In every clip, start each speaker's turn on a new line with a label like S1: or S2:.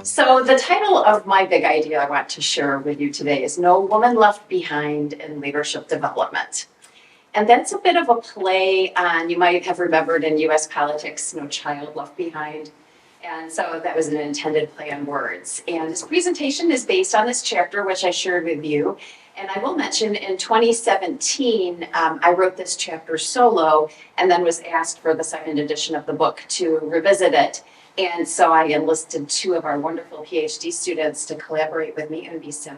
S1: So, the title of my big idea I want to share with you today is No Woman Left Behind in Leadership Development. And that's a bit of a play on, you might have remembered in US politics, No Child Left Behind. And so that was an intended play on words. And this presentation is based on this chapter, which I shared with you. And I will mention in 2017, I wrote this chapter solo and then was asked for the second edition of the book to revisit it. And so I enlisted two of our wonderful PhD students to collaborate with me, Eunbi Sim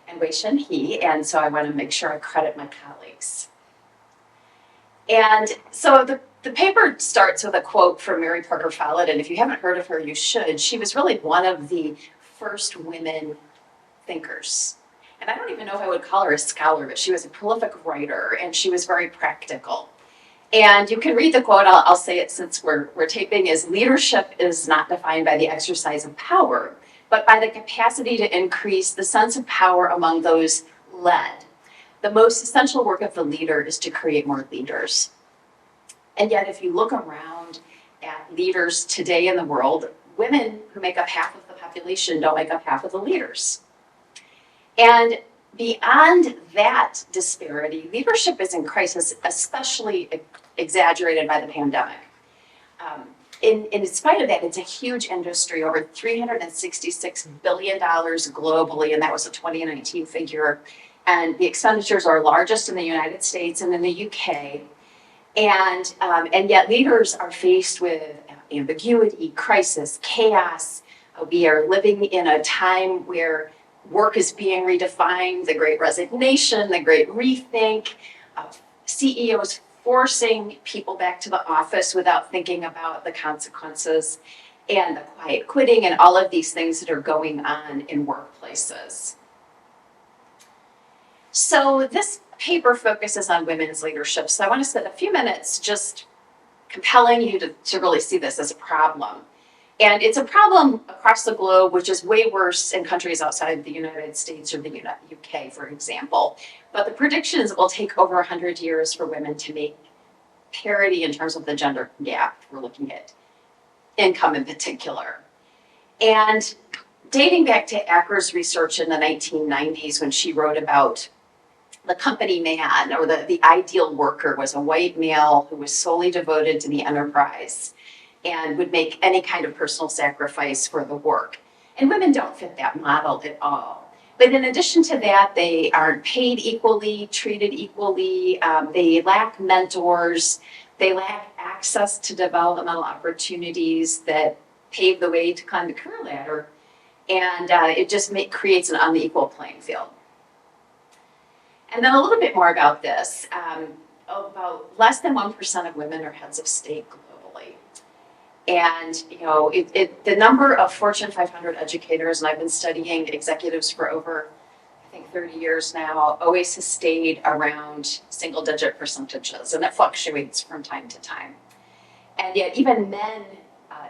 S1: and Wei-Shen He. And so I want to make sure I credit my colleagues. And so the paper starts with a quote from Mary Parker Follett, and if you haven't heard of her, you should. She was really one of the first women thinkers. And I don't even know if I would call her a scholar, but she was a prolific writer, and she was very practical. And you can read the quote, I'll say it since we're taping, is leadership is not defined by the exercise of power, but by the capacity to increase the sense of power among those led. The most essential work of the leader is to create more leaders. And yet, if you look around at leaders today in the world, women who make up half of the population don't make up half of the leaders. And beyond that disparity, leadership is in crisis, especially exaggerated by the pandemic. In spite of that, it's a huge industry, over $366 billion globally, and that was a 2019 figure. And the expenditures are largest in the United States and in the UK. And yet leaders are faced with ambiguity, crisis, chaos. We are living in a time where work is being redefined, the great resignation, the great rethink, CEOs forcing people back to the office without thinking about the consequences, and the quiet quitting, and all of these things that are going on in workplaces. So this paper focuses on women's leadership. So I want to spend a few minutes just compelling you to really see this as a problem. And it's a problem across the globe, which is way worse in countries outside the United States or the UK, for example. But the prediction is it will take over 100 years for women to make parity in terms of the gender gap. We're looking at income in particular. And dating back to Acker's research in the 1990s, when she wrote about the company man, or the ideal worker, was a white male who was solely devoted to the enterprise and would make any kind of personal sacrifice for the work. And women don't fit that model at all. But in addition to that, they aren't paid equally, treated equally, they lack mentors, they lack access to developmental opportunities that pave the way to climb the career ladder, and it just creates an unequal playing field. And then a little bit more about this. About less than 1% of women are heads of state globally. And the number of Fortune 500 educators, and I've been studying executives for over, I think, 30 years now, always has stayed around single-digit percentages, and it fluctuates from time to time. And yet even men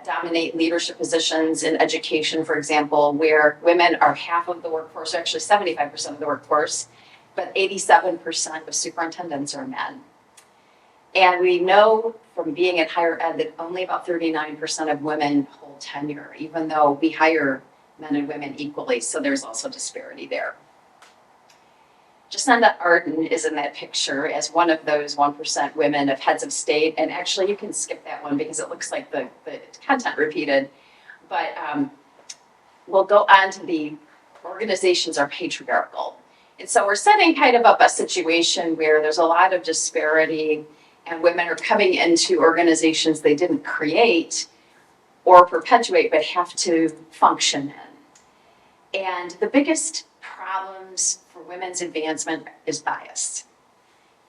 S1: dominate leadership positions in education, for example, where women are half of the workforce, or actually 75% of the workforce, but 87% of superintendents are men. And we know from being at higher ed that only about 39% of women hold tenure, even though we hire men and women equally, so there's also disparity there. Jacinda Ardern is in that picture as one of those 1% women of heads of state, and actually you can skip that one because it looks like the content repeated, but we'll go on to the organizations are patriarchal. And so we're setting kind of up a situation where there's a lot of disparity, and women are coming into organizations they didn't create or perpetuate, but have to function in. And the biggest problems for women's advancement is bias.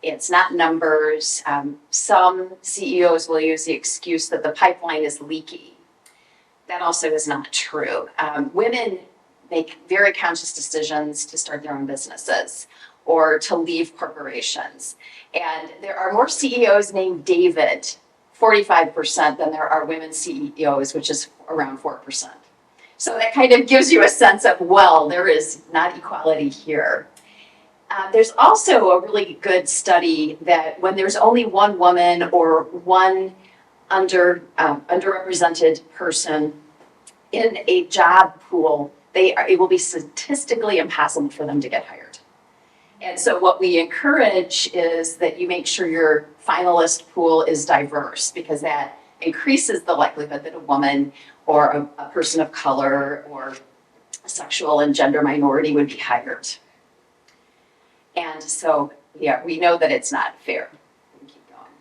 S1: It's not numbers. Some CEOs will use the excuse that the pipeline is leaky. That also is not true. Women make very conscious decisions to start their own businesses or to leave corporations. And there are more CEOs named David, 45%, than there are women CEOs, which is around 4%. So that kind of gives you a sense of, well, there is not equality here. There's also a really good study that when there's only one woman or one underrepresented person in a job pool, it will be statistically impossible for them to get hired. And so what we encourage is that you make sure your finalist pool is diverse, because that increases the likelihood that a woman or a person of color or a sexual and gender minority would be hired. And so, yeah, we know that it's not fair. Keep going.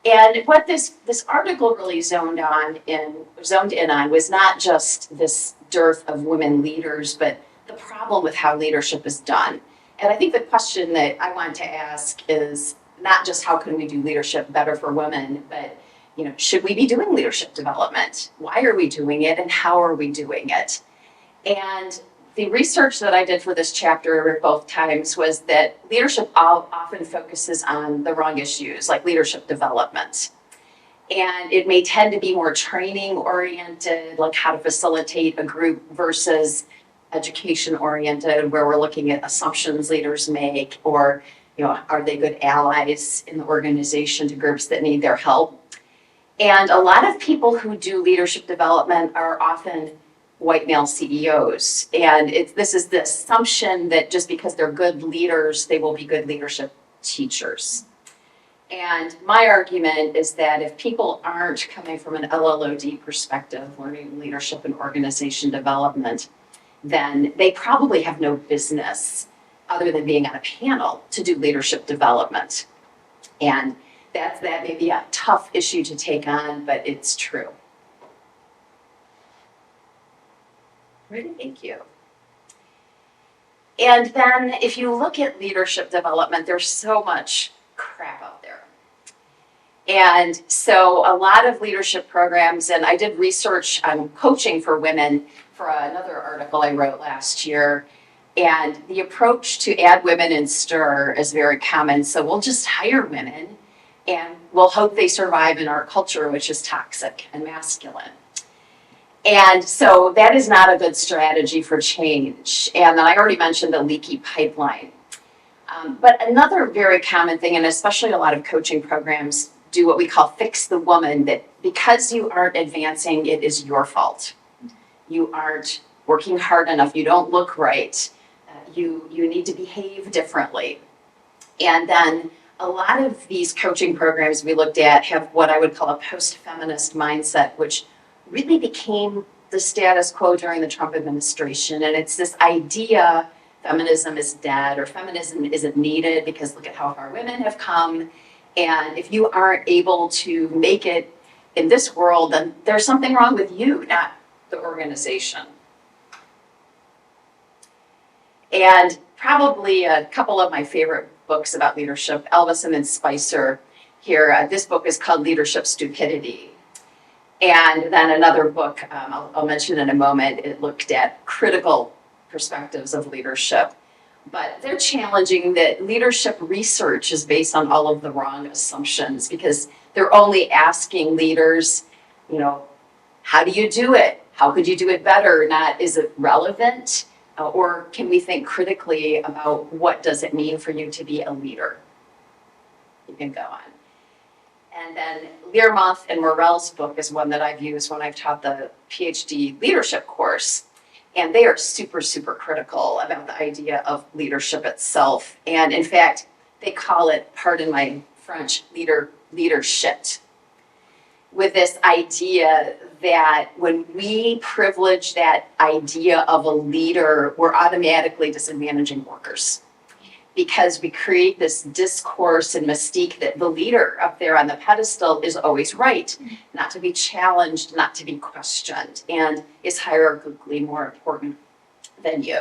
S1: And what this article really zoned in on was not just this dearth of women leaders, but the problem with how leadership is done. And I think the question that I want to ask is not just how can we do leadership better for women, but should we be doing leadership development? Why are we doing it, and how are we doing it? And the research that I did for this chapter both times was that leadership often focuses on the wrong issues, like leadership development. And it may tend to be more training oriented, like how to facilitate a group, versus education oriented, where we're looking at assumptions leaders make, or are they good allies in the organization to groups that need their help. And a lot of people who do leadership development are often white male CEOs. And this is the assumption that just because they're good leaders, they will be good leadership teachers. And my argument is that if people aren't coming from an LLOD perspective, learning leadership and organization development, then they probably have no business other than being on a panel to do leadership development. And that may be a tough issue to take on, but it's true. Great, thank you. And then if you look at leadership development, there's so much crap out there. And so a lot of leadership programs, and I did research on coaching for women for another article I wrote last year, and the approach to add women in STIR is very common. So we'll just hire women and we'll hope they survive in our culture, which is toxic and masculine. And so that is not a good strategy for change. And then I already mentioned the leaky pipeline. But another very common thing, and especially a lot of coaching programs do what we call fix the woman, that because you aren't advancing, it is your fault. You aren't working hard enough, you don't look right, you need to behave differently. And then a lot of these coaching programs we looked at have what I would call a post-feminist mindset, which really became the status quo during the Trump administration. And it's this idea feminism is dead, or feminism isn't needed because look at how far women have come. And if you aren't able to make it in this world, then there's something wrong with you, not the organization. And probably a couple of my favorite books about leadership, Ellison and Spicer here. This book is called Leadership Stupidity. And then another book I'll mention in a moment, it looked at critical perspectives of leadership. But they're challenging that leadership research is based on all of the wrong assumptions, because they're only asking leaders, how do you do it? How could you do it better? Not, is it relevant? Or can we think critically about what does it mean for you to be a leader? You can go on. And then Learmonth and Morell's book is one that I've used when I've taught the PhD leadership course. And they are super, super critical about the idea of leadership itself. And in fact, they call it, pardon my French, leadership. With this idea that when we privilege that idea of a leader, we're automatically disadvantaging workers, because we create this discourse and mystique that the leader up there on the pedestal is always right, not to be challenged, not to be questioned, and is hierarchically more important than you.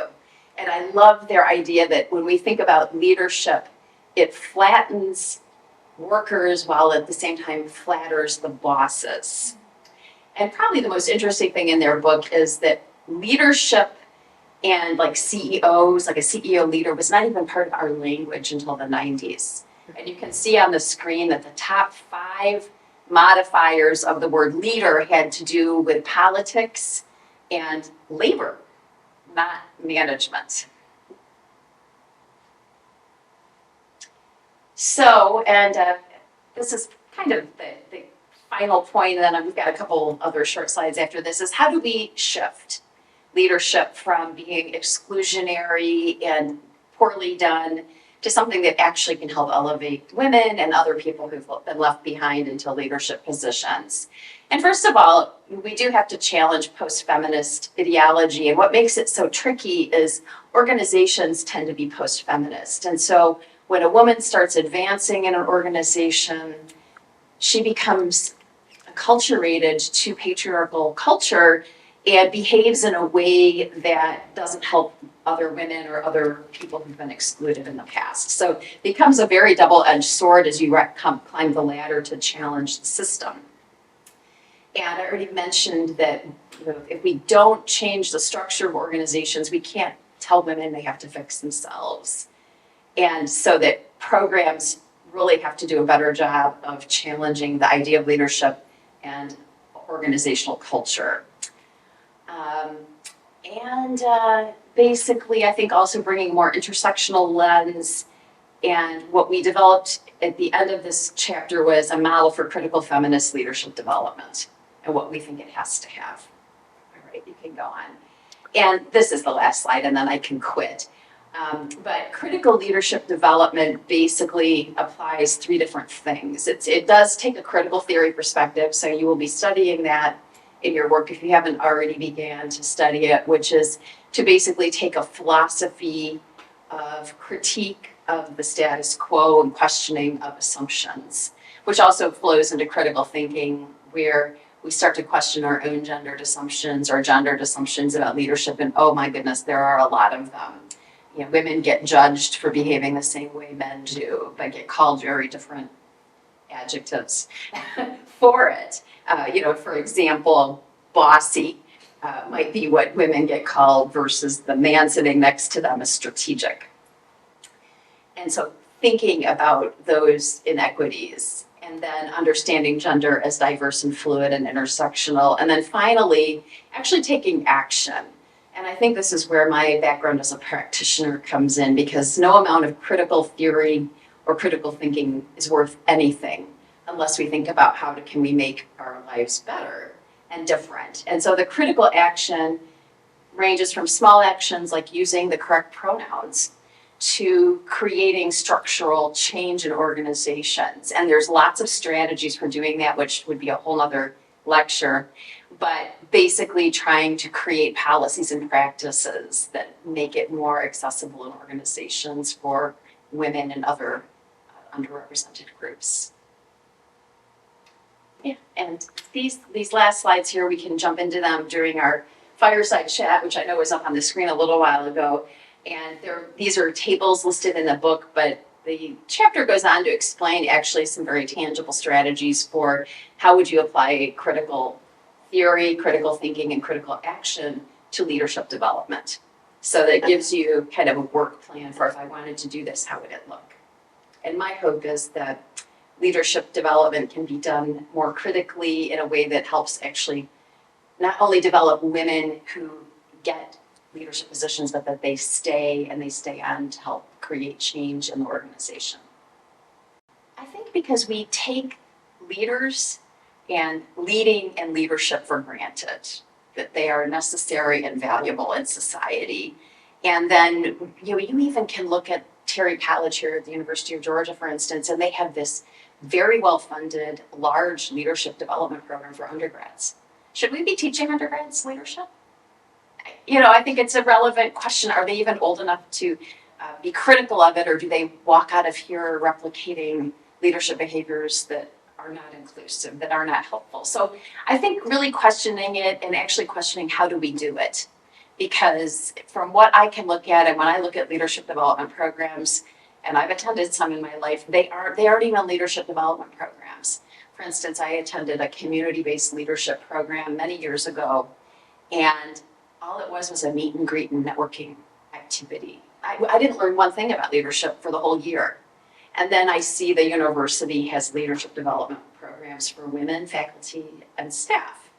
S1: And I love their idea that when we think about leadership, it flattens workers while at the same time flatters the bosses. And probably the most interesting thing in their book is that leadership and like CEOs, like a CEO leader, was not even part of our language until the 90s. And you can see on the screen that the top 5 modifiers of the word leader had to do with politics and labor, not management. So, and this is kind of the final point, and then we've got a couple other short slides after this, is how do we shift leadership from being exclusionary and poorly done to something that actually can help elevate women and other people who've been left behind into leadership positions. And first of all, we do have to challenge post-feminist ideology. And what makes it so tricky is organizations tend to be post-feminist. And so when a woman starts advancing in an organization, she becomes acculturated to patriarchal culture and behaves in a way that doesn't help other women or other people who've been excluded in the past. So it becomes a very double-edged sword as you climb the ladder to challenge the system. And I already mentioned that if we don't change the structure of organizations, we can't tell women they have to fix themselves. And so that programs really have to do a better job of challenging the idea of leadership and organizational culture. Basically, I think also bringing more intersectional lens. And what we developed at the end of this chapter was a model for critical feminist leadership development and what we think it has to have. All right, you can go on. And this is the last slide, and then I can quit. But critical leadership development basically applies three different things. It does take a critical theory perspective, so you will be studying that in your work if you haven't already began to study it, which is to basically take a philosophy of critique of the status quo and questioning of assumptions, which also flows into critical thinking, where we start to question our own gendered assumptions or gendered assumptions about leadership, and oh my goodness, there are a lot of them. Women get judged for behaving the same way men do, but get called very different adjectives for it. For example, bossy might be what women get called versus the man sitting next to them is strategic. And so thinking about those inequities, and then understanding gender as diverse and fluid and intersectional, and then finally actually taking action. And I think this is where my background as a practitioner comes in, because no amount of critical theory or critical thinking is worth anything unless we think about how can we make our lives better and different. And so the critical action ranges from small actions like using the correct pronouns to creating structural change in organizations. And there's lots of strategies for doing that, which would be a whole nother lecture. But basically trying to create policies and practices that make it more accessible in organizations for women and other underrepresented groups. Yeah, and these last slides here, we can jump into them during our fireside chat, which I know was up on the screen a little while ago. And these are tables listed in the book, but the chapter goes on to explain actually some very tangible strategies for how would you apply critical theory, critical thinking, and critical action to leadership development. So that gives you kind of a work plan for if I wanted to do this, how would it look? And my hope is that leadership development can be done more critically in a way that helps actually not only develop women who get leadership positions, but that they stay on to help create change in the organization. I think because we take leaders and leading and leadership for granted, that they are necessary and valuable in society. And then you even can look at Terry College here at the University of Georgia, for instance, and they have this very well-funded, large leadership development program for undergrads. Should we be teaching undergrads leadership? I think it's a relevant question. Are they even old enough to be critical of it, or do they walk out of here replicating leadership behaviors that are not inclusive, that are not helpful? So I think really questioning it and actually questioning how do we do it. Because from what I can look at, and when I look at leadership development programs, and I've attended some in my life, they aren't even leadership development programs. For instance, I attended a community-based leadership program many years ago, and all it was a meet and greet and networking activity. I didn't learn one thing about leadership for the whole year. And then I see the university has leadership development programs for women, faculty, and staff.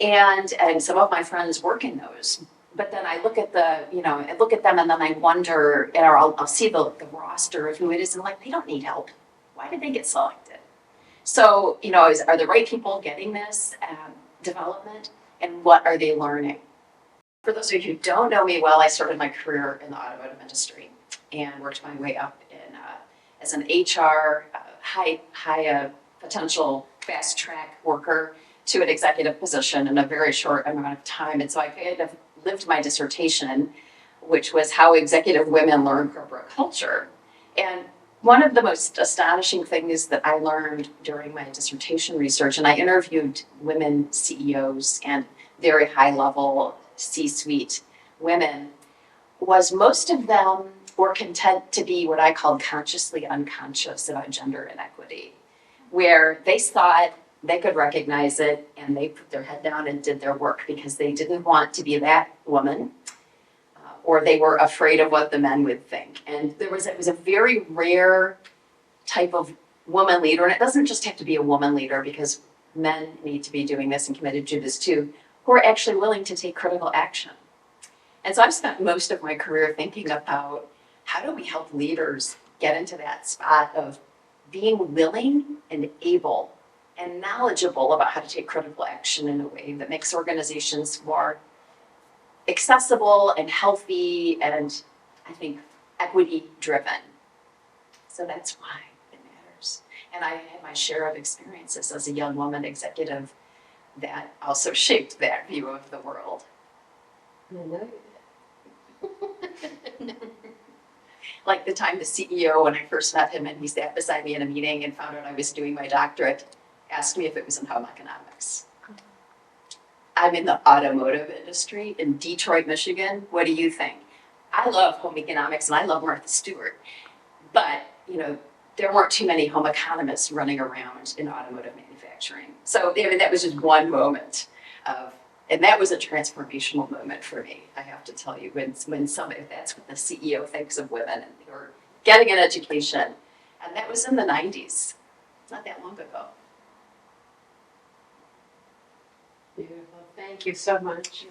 S1: And some of my friends work in those. But then I look at I look at them and then I wonder, or I'll see the roster of who it is, and they don't need help. Why did they get selected? So, are the right people getting this development, and what are they learning? For those of you who don't know me well, I started my career in the automotive industry and worked my way up as an HR high potential fast track worker to an executive position in a very short amount of time. And so I kind of lived my dissertation, which was how executive women learn corporate culture. And one of the most astonishing things that I learned during my dissertation research, and I interviewed women CEOs and very high level C-suite women, was most of them were content to be what I called consciously unconscious about gender inequity, where they thought they could recognize it and they put their head down and did their work because they didn't want to be that woman, or they were afraid of what the men would think. And it was a very rare type of woman leader, and it doesn't just have to be a woman leader because men need to be doing this and committed to this too, who are actually willing to take critical action. And so I've spent most of my career thinking about how do we help leaders get into that spot of being willing and able and knowledgeable about how to take critical action in a way that makes organizations more accessible and healthy and, I think, equity driven. So that's why it matters. And I had my share of experiences as a young woman executive that also shaped that view of the world.
S2: I know you did.
S1: Like the time the CEO, when I first met him and he sat beside me in a meeting and found out I was doing my doctorate, asked me if it was in home economics. I'm in the automotive industry in Detroit, Michigan. What do you think? I love home economics and I love Martha Stewart. But, there weren't too many home economists running around in automotive manufacturing. So, that was just one moment and that was a transformational moment for me, I have to tell you, when somebody, that's what the CEO thinks of women and they were getting an education. And that was in the 90s, not that long ago.
S2: Beautiful. Thank you so much.